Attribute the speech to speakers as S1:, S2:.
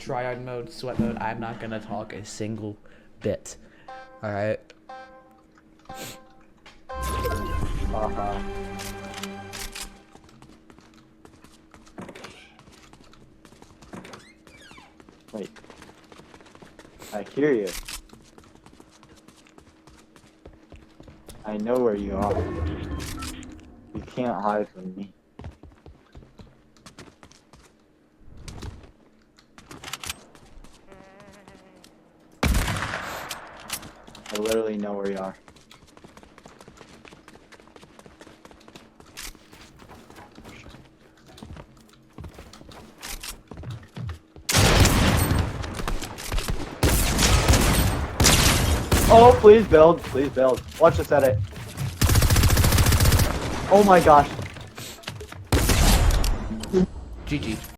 S1: tryhard mode, sweat mode, I'm not gonna talk a single bit. Alright?
S2: Uh-huh. Wait. I hear you. I know where you are. You can't hide from me. I literally know where you are. Oh, please build. Please build. Watch us edit. Oh my gosh.
S1: GG.